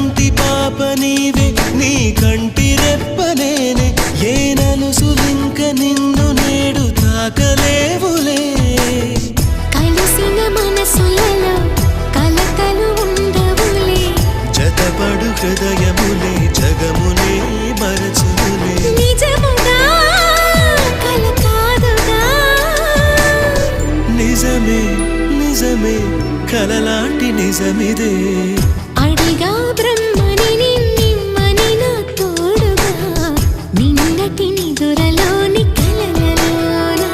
కంటి పాప నీవే నీ కంటి రెప్పనేనే ఏ నలుసులింక నిన్ను నేడు తాకలేవులే కలిసిన మనసులలో కలతలు ఉండవులే జతపడు హృదయములే జగమునే మరచులే నిజముగా కల కాదుగా నిజమే నిజమే కలలాంటి నిజమిదే అడిగా బ్రహ్మని నిమ్మని నా తోడుగా నిన్నటి నిదురలోని కలలలోనా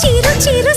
చిరు చిరు